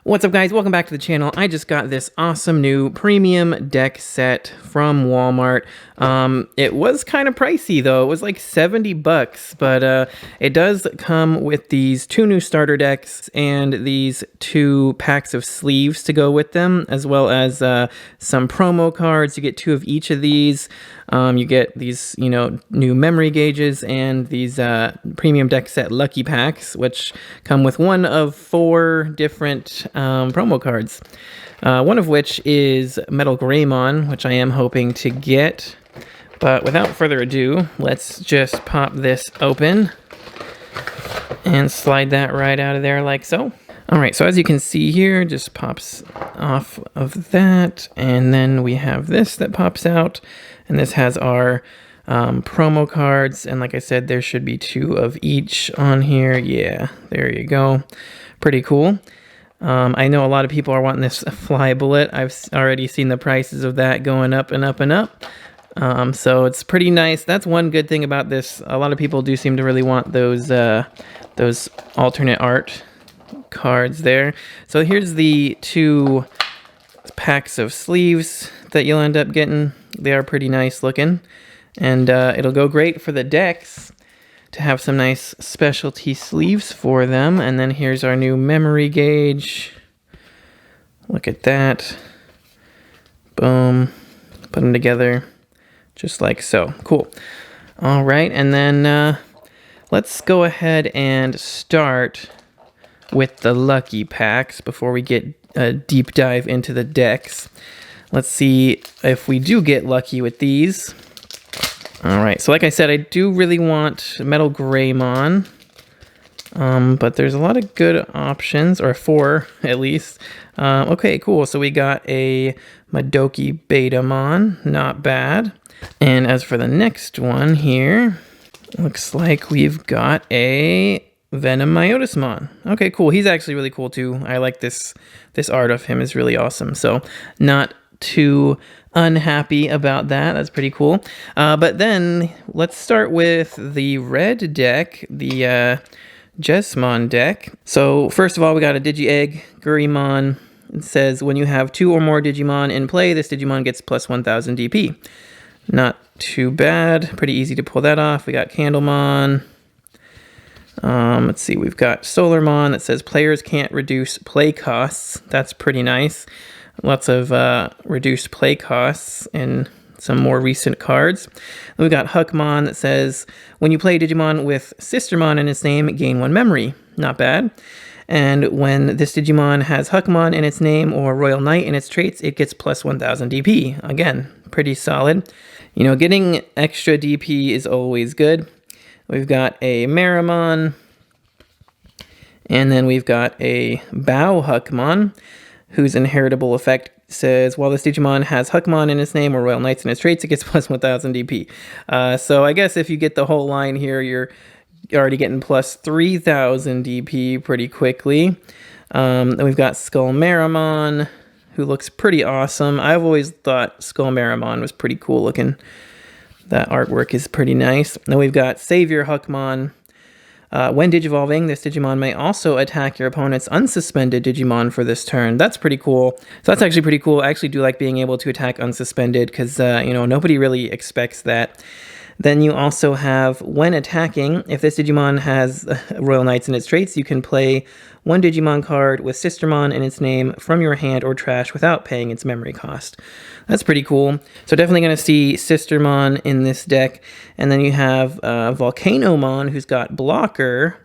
What's up, guys? Welcome back to the channel. I just got this awesome new premium deck set from Walmart. It was kind of pricey though. It was like 70 bucks, but it does come with these two new starter decks and these two packs of sleeves to go with them, as well as some promo cards. You get two of each of these. You get these, new memory gauges and these premium deck set lucky packs, which come with one of 4 different promo cards. One of which is Metal Greymon, which I am hoping to get. But without further ado, let's just pop this open and slide that right out of there like so. All right, so as you can see here, just pops off of that, and then we have this that pops out, and this has our promo cards, and like I said, there should be 2 of each on here. Yeah, there you go. Pretty cool. I know a lot of people are wanting this Fly Bullet. I've already seen the prices of that going up and up and up. So it's pretty nice. That's one good thing about this. A lot of people do seem to really want those alternate art cards there. So here's the 2 packs of sleeves that you'll end up getting. They are pretty nice looking, and it'll go great for the decks to have some nice specialty sleeves for them. And then here's our new memory gauge. Look at that. Boom. Put them together just like so. Cool. All right, and then let's go ahead and start with the lucky packs before we get a deep dive into the decks. Let's see if we do get lucky with these. All right, so like I said, I do really want Metal Greymon, but there's a lot of good options, or 4 at least. Okay, cool. So we got a Madoki Betamon, not bad. And as for the next one here, looks like we've got a Venom Myotismon. Okay, cool. He's actually really cool too. I like this art of him is really awesome. So not too unhappy about that. That's pretty cool. But then let's start with the red deck, the Jesmon deck. So first of all, we got a Digi-Egg Greymon. It says when you have 2 or more Digimon in play, this Digimon gets plus 1000 DP. Not too bad. Pretty easy to pull that off. We got Candlemon. Let's see, we've got Solarmon that says players can't reduce play costs. That's pretty nice. Lots of reduced play costs in some more recent cards. Then we've got Huckmon that says when you play Digimon with Sistermon in its name, gain 1 memory. Not bad. And when this Digimon has Huckmon in its name or Royal Knight in its traits, it gets plus 1000 DP. Again, pretty solid. Getting extra DP is always good. We've got a Marimon, and then we've got a Bow Huckmon, whose inheritable effect says, while this Digimon has Huckmon in its name or Royal Knights in its traits, it gets plus 1000 DP. So I guess if you get the whole line here, you're already getting plus 3000 DP pretty quickly. Then we've got Skull Marimon, who looks pretty awesome. I've always thought Skull Marimon was pretty cool looking. That artwork is pretty nice. Then we've got Savior Huckmon. When Digivolving, this Digimon may also attack your opponent's unsuspended Digimon for this turn. That's pretty cool. So that's actually pretty cool. I actually do like being able to attack unsuspended because, nobody really expects that. Then you also have, when attacking, if this Digimon has Royal Knights in its traits, you can play 1 Digimon card with Sistermon in its name from your hand or trash without paying its memory cost. That's pretty cool. So definitely going to see Sistermon in this deck. And then you have Volcanomon, who's got Blocker.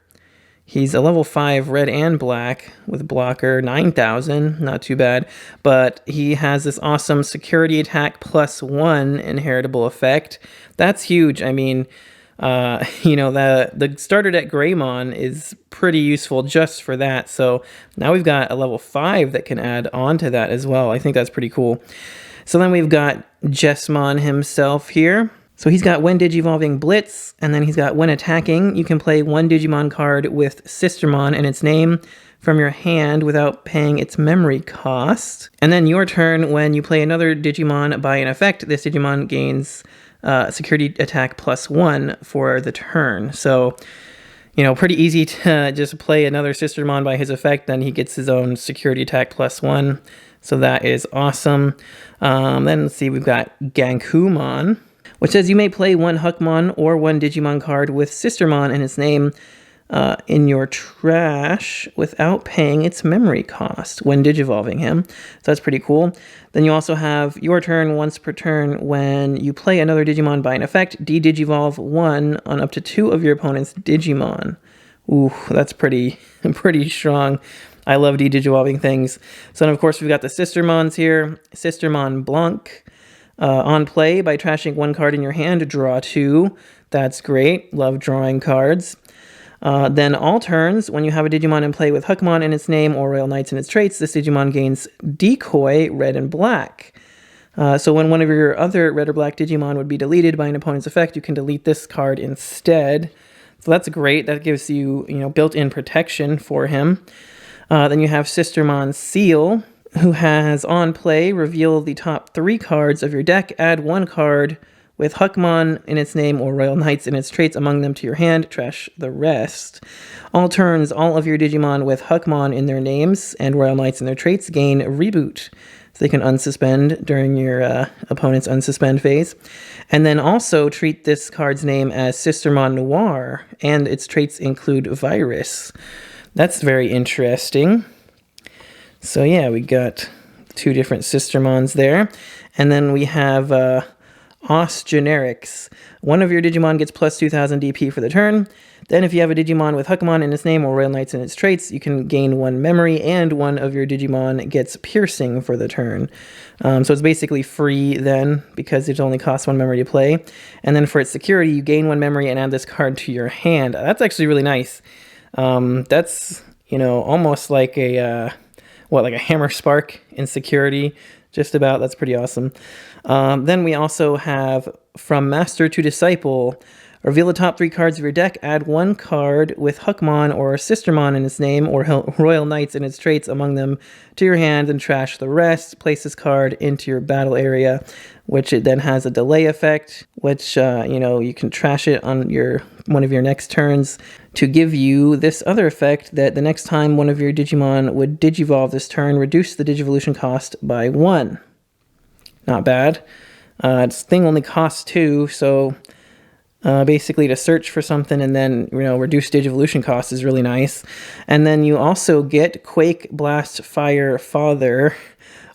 He's a level 5 red and black with Blocker 9000, not too bad. But he has this awesome security attack plus 1 inheritable effect. That's huge. I mean, the starter deck Greymon is pretty useful just for that. So now we've got a level 5 that can add on to that as well. I think that's pretty cool. So then we've got Jesmon himself here. So he's got when Digivolving Blitz, and then he's got when attacking, you can play 1 Digimon card with Sistermon in its name from your hand without paying its memory cost. And then your turn, when you play another Digimon by an effect, this Digimon gains security attack plus 1 for the turn. So pretty easy to just play another Sistermon by his effect. Then he gets his own security attack +1. So that is awesome. Then let's see, we've got Gankumon, which says you may play one Huckmon or one Digimon card with Sistermon in its name in your trash without paying its memory cost when digivolving him. So that's pretty cool. Then you also have your turn once per turn. When you play another Digimon by an effect, de-digivolve one on up to 2 of your opponent's Digimon. Ooh, that's pretty strong. I love de-digivolving things. So then, of course, we've got the Sistermons here. Sistermon Blanc. On play, by trashing 1 card in your hand, draw 2. That's great. Love drawing cards. Then all turns, when you have a Digimon in play with Huckmon in its name or Royal Knights in its traits, this Digimon gains Decoy Red and Black. So when one of your other red or black Digimon would be deleted by an opponent's effect, you can delete this card instead. So that's great. That gives you, built-in protection for him. Then you have Sistermon Seal, who has on play, reveal the top 3 cards of your deck, add 1 card with Huckmon in its name or Royal Knights in its traits among them to your hand, trash the rest. All turns, all of your Digimon with Huckmon in their names and Royal Knights in their traits gain Reboot. So they can unsuspend during your opponent's unsuspend phase. And then also treat this card's name as Sistermon Noir, and its traits include Virus. That's very interesting. So yeah, we got 2 different Sistermons there. And then we have Os Generics. One of your Digimon gets plus 2,000 DP for the turn. Then if you have a Digimon with Huckmon in its name or Royal Knights in its traits, you can gain 1 memory, and one of your Digimon gets Piercing for the turn. So it's basically free then, because it only costs 1 memory to play. And then for its security, you gain 1 memory and add this card to your hand. That's actually really nice. That's, almost like a Hammer Spark in security. Just about. That's pretty awesome. Then we also have From Master to Disciple. Reveal the top 3 cards of your deck. Add 1 card with Huckmon or Sistermon in its name or Royal Knights in its traits among them to your hand, and trash the rest. Place this card into your battle area, which it then has a delay effect, which, you can trash it on one of your next turns to give you this other effect that the next time one of your Digimon would digivolve this turn, reduce the digivolution cost by 1. Not bad. This thing only costs 2, so basically to search for something and then, reduce digivolution cost is really nice. And then you also get Quake, Blast, Fire, Father.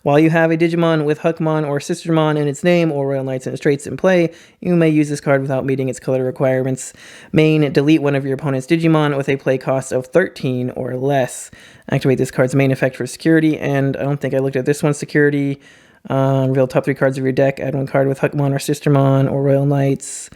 While you have a Digimon with Huckmon or Sistermon in its name or Royal Knights in its traits in play, you may use this card without meeting its color requirements. Main, delete one of your opponent's Digimon with a play cost of 13 or less. Activate this card's main effect for security, and I don't think I looked at this one's security. Reveal top 3 cards of your deck, add 1 card with Huckmon or Sistermon or Royal Knights.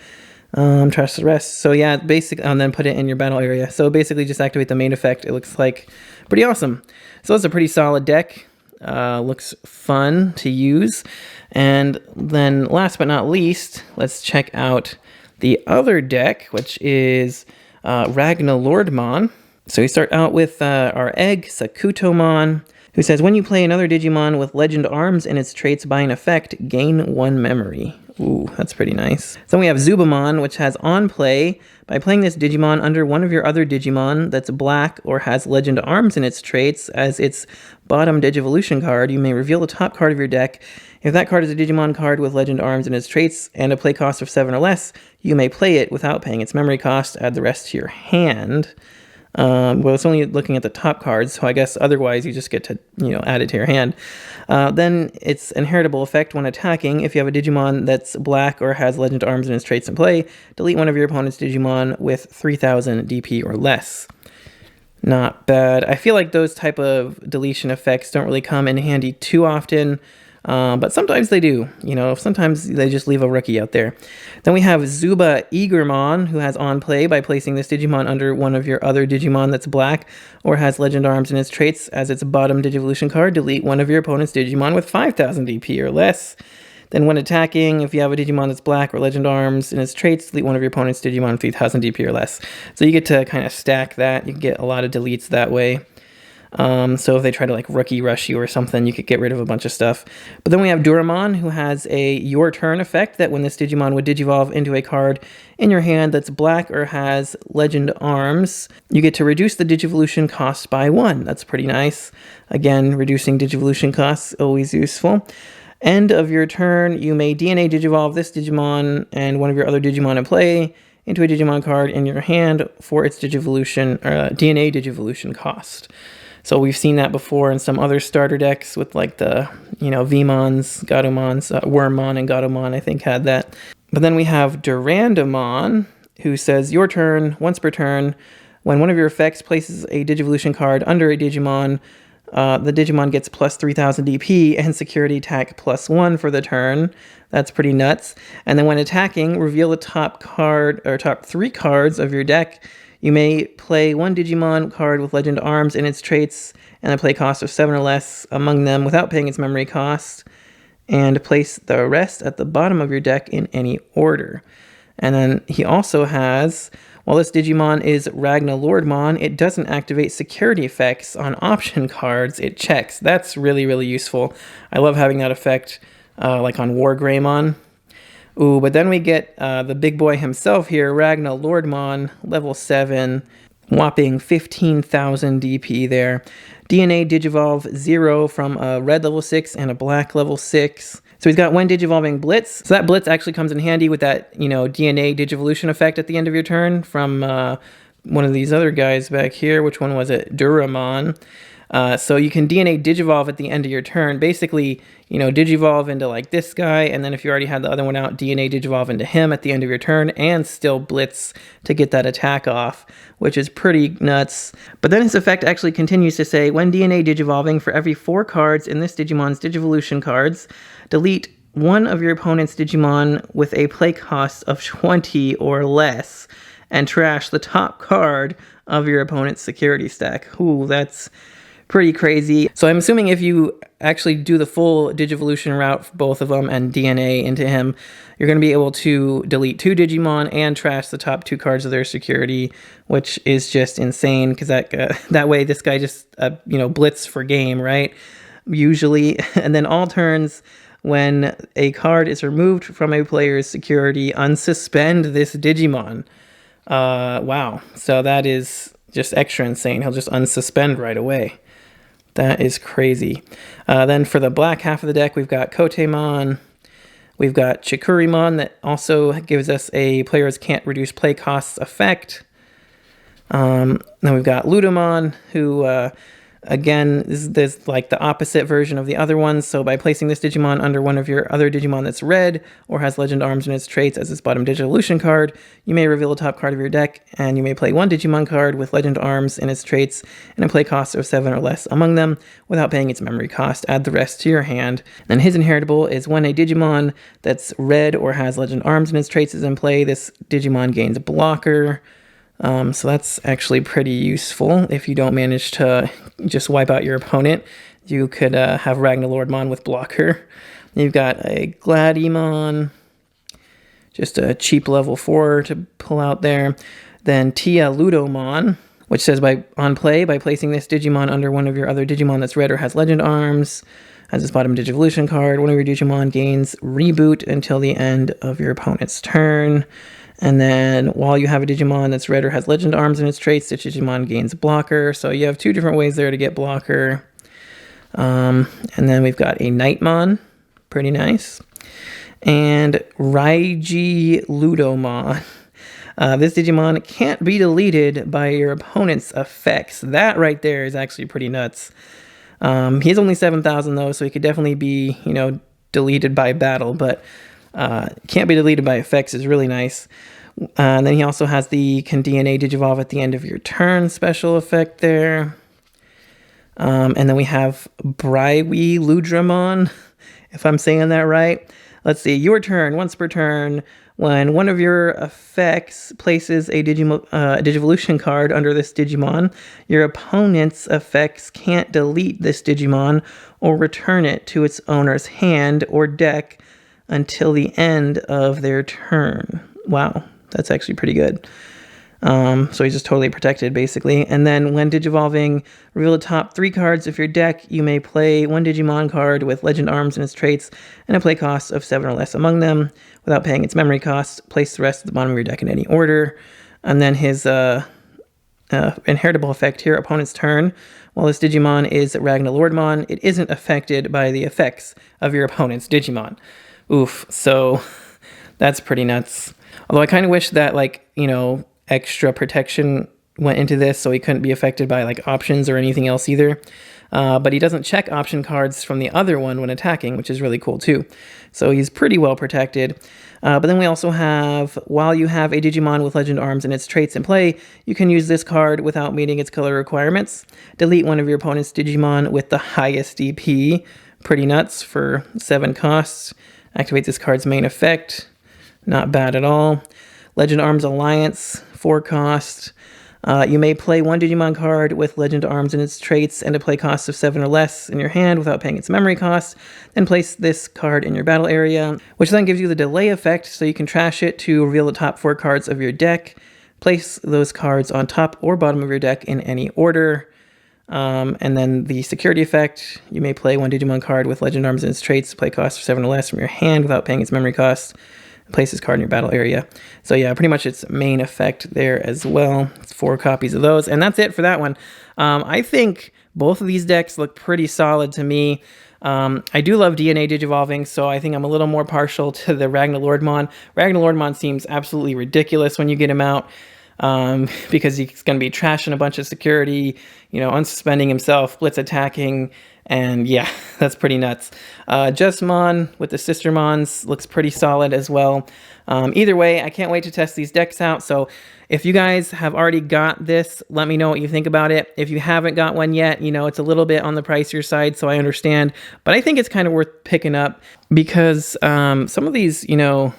Trash the rest. So yeah, basically, and then put it in your battle area. So basically just activate the main effect. It looks like pretty awesome. So it's a pretty solid deck. Looks fun to use. And then last but not least, let's check out the other deck, which is Ragnalordmon. So we start out with our egg, Sakutomon, who says, when you play another Digimon with Legend Arms in its traits by an effect, gain 1 memory. Ooh, that's pretty nice. Then we have Zubamon, which has on play, by playing this Digimon under one of your other Digimon that's black or has Legend Arms in its traits as its bottom Digivolution card, you may reveal the top card of your deck. If that card is a Digimon card with Legend Arms in its traits and a play cost of 7 or less, you may play it without paying its memory cost, add the rest to your hand. Well, it's only looking at the top cards, so I guess otherwise you just get to, add it to your hand. Then its inheritable effect when attacking. If you have a Digimon that's black or has Legend Arms in its traits in play, delete one of your opponent's Digimon with 3,000 DP or less. Not bad. I feel like those type of deletion effects don't really come in handy too often. But sometimes they do, sometimes they just leave a rookie out there. Then we have Zuba Eagermon, who has on play by placing this Digimon under one of your other Digimon that's black or has Legend Arms in its traits as its bottom Digivolution card. Delete one of your opponent's Digimon with 5,000 DP or less. Then when attacking, if you have a Digimon that's black or Legend Arms in its traits, delete one of your opponent's Digimon with 3,000 DP or less. So you get to kind of stack that. You can get a lot of deletes that way. So if they try to like rookie rush you or something, you could get rid of a bunch of stuff. But then we have Duramon, who has a your turn effect that when this Digimon would digivolve into a card in your hand that's black or has legend arms, you get to reduce the digivolution cost by 1. That's pretty nice. Again, reducing digivolution costs, always useful. End of your turn, you may DNA digivolve this Digimon and one of your other Digimon in play into a Digimon card in your hand for its digivolution DNA digivolution cost. So we've seen that before in some other starter decks with like the, Vmons, Gatomons, Wormmon and Gatomon, I think, had that. But then we have Durandamon, who says, your turn, once per turn, when one of your effects places a Digivolution card under a Digimon, the Digimon gets plus 3000 DP and security attack plus 1 for the turn. That's pretty nuts. And then when attacking, reveal the top 3 cards of your deck. You may play one Digimon card with Legend Arms in its traits and a play cost of 7 or less among them without paying its memory cost, and place the rest at the bottom of your deck in any order. And then he also has, while this Digimon is Ragna Lordmon, it doesn't activate security effects on option cards. It checks. That's really, really useful. I love having that effect like on War Greymon. Ooh, but then we get the big boy himself here, Ragna Lordmon, level 7, whopping 15,000 DP there. DNA Digivolve 0 from a red level 6 and a black level 6. So he's got one Digivolving Blitz. So that Blitz actually comes in handy with that, DNA Digivolution effect at the end of your turn from one of these other guys back here. Which one was it? Duramon. So you can DNA Digivolve at the end of your turn. Basically, Digivolve into like this guy, and then if you already had the other one out, DNA Digivolve into him at the end of your turn, and still Blitz to get that attack off, which is pretty nuts. But then his effect actually continues to say, when DNA Digivolving, for every 4 cards in this Digimon's Digivolution cards, delete one of your opponent's Digimon with a play cost of 20 or less, and trash the top card of your opponent's security stack. Ooh, that's pretty crazy. So I'm assuming if you actually do the full Digivolution route for both of them and DNA into him, you're going to be able to delete 2 Digimon and trash the top 2 cards of their security, which is just insane because that way this guy just blitz for game, right? Usually. And then all turns, when a card is removed from a player's security, unsuspend this Digimon. Wow. So that is just extra insane. He'll just unsuspend right away. That is crazy. Then for the black half of the deck, we've got Kotemon. We've got Chikurimon that also gives us a players can't reduce play costs effect. Then we've got Ludamon, who again is like the opposite version of the other ones. So by placing this Digimon under one of your other Digimon that's red or has Legend Arms in its traits as its bottom Digivolution card, you may reveal the top card of your deck, and you may play one Digimon card with Legend Arms in its traits and a play cost of 7 or less among them without paying its memory cost. Add the rest to your hand. Then his inheritable is when a Digimon that's red or has Legend Arms in its traits is in play, this Digimon gains blocker. So that's actually pretty useful. If you don't manage to just wipe out your opponent, you could have Ragna Lordmon with blocker. You've got a Gladimon, just a cheap level 4 to pull out there. Then Tia Ludomon, which says on play, by placing this Digimon under one of your other Digimon that's red or has Legend Arms, as its bottom Digivolution card, one of your Digimon gains reboot until the end of your opponent's turn. And then while you have a Digimon that's red or has Legend Arms in its traits, the Digimon gains blocker. So you have 2 different ways there to get blocker. And then we've got a Nightmon. Pretty nice. And Raiji Ludomon. This Digimon can't be deleted by your opponent's effects. That right there is actually pretty nuts. He has only 7,000 though, so he could definitely be, deleted by battle, but can't be deleted by effects is really nice. And then he also has the can DNA Digivolve at the end of your turn special effect there. And then we have Braiwi Ludramon, if I'm saying that right. Let's see, your turn, once per turn, when one of your effects places a Digivolution card under this Digimon, your opponent's effects can't delete this Digimon or return it to its owner's hand or deck until the end of their turn. Wow, that's actually pretty good. So he's just totally protected, basically. And then when Digivolving, reveal the top 3 cards of your deck. You may play 1 Digimon card with Legend Arms and its traits, and a play cost of 7 or less among them, without paying its memory cost. Place the rest at the bottom of your deck in any order. And then his inheritable effect here, opponent's turn. While this Digimon is Ragna Lordmon, it isn't affected by the effects of your opponent's Digimon. Oof, so that's pretty nuts. Although I kind of wish that, like, you know, extra protection went into this so he couldn't be affected by like options or anything else either. But he doesn't check option cards from the other one when attacking, which is really cool too. So he's pretty well protected. But then we also have, while you have a Digimon with Legend Arms and its traits in play, you can use this card without meeting its color requirements. Delete one of your opponent's Digimon with the highest DP. Pretty nuts for 7 costs. Activate this card's main effect. Not bad at all. Legend Arms Alliance, 4 cost. You may play 1 Digimon card with Legend Arms and its traits and a play cost of 7 or less in your hand without paying its memory cost. Then place this card in your battle area, which then gives you the delay effect, so you can trash it to reveal the top 4 cards of your deck. Place those cards on top or bottom of your deck in any order. And then the security effect, you may play 1 Digimon card with Legend Arms and its traits, play cost of 7 or less from your hand without paying its memory cost. Place this card in your battle area. So yeah, pretty much its main effect there as well. It's 4 copies of those, and that's it for that one. I think both of these decks look pretty solid to me. I do love DNA Digivolving, so I think I'm a little more partial to the Ragna Lordmon. Ragna Lordmon seems absolutely ridiculous when you get him out, because he's going to be trashing a bunch of security, you know, unsuspending himself, blitz attacking, and yeah, that's pretty nuts. Justmon with the Sistermons looks pretty solid as well. Either way, I can't wait to test these decks out. So if you guys have already got this, let me know what you think about it. If you haven't got one yet, you know, it's a little bit on the pricier side, so I understand. But I think it's kind of worth picking up because some of these, you know,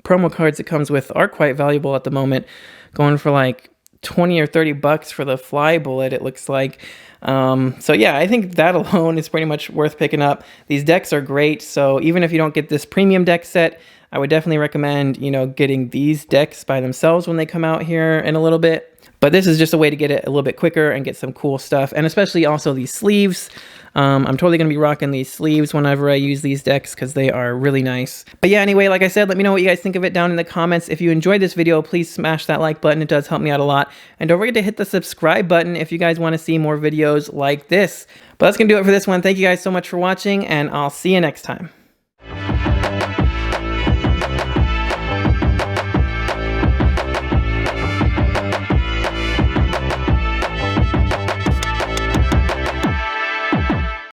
promo cards it comes with are quite valuable at the moment, going for like 20 or 30 bucks for the Fly Bullet, it looks like. So yeah, I think that alone is pretty much worth picking up. These decks are great, so even if you don't get this premium deck set, I would definitely recommend, you know, getting these decks by themselves when they come out here in a little bit. But this is just a way to get it a little bit quicker and get some cool stuff, and especially also these sleeves. I'm totally going to be rocking these sleeves whenever I use these decks because they are really nice. But yeah, anyway, like I said, let me know what you guys think of it down in the comments. If you enjoyed this video, please smash that like button. It does help me out a lot. And don't forget to hit the subscribe button if you guys want to see more videos like this. But that's going to do it for this one. Thank you guys so much for watching, and I'll see you next time.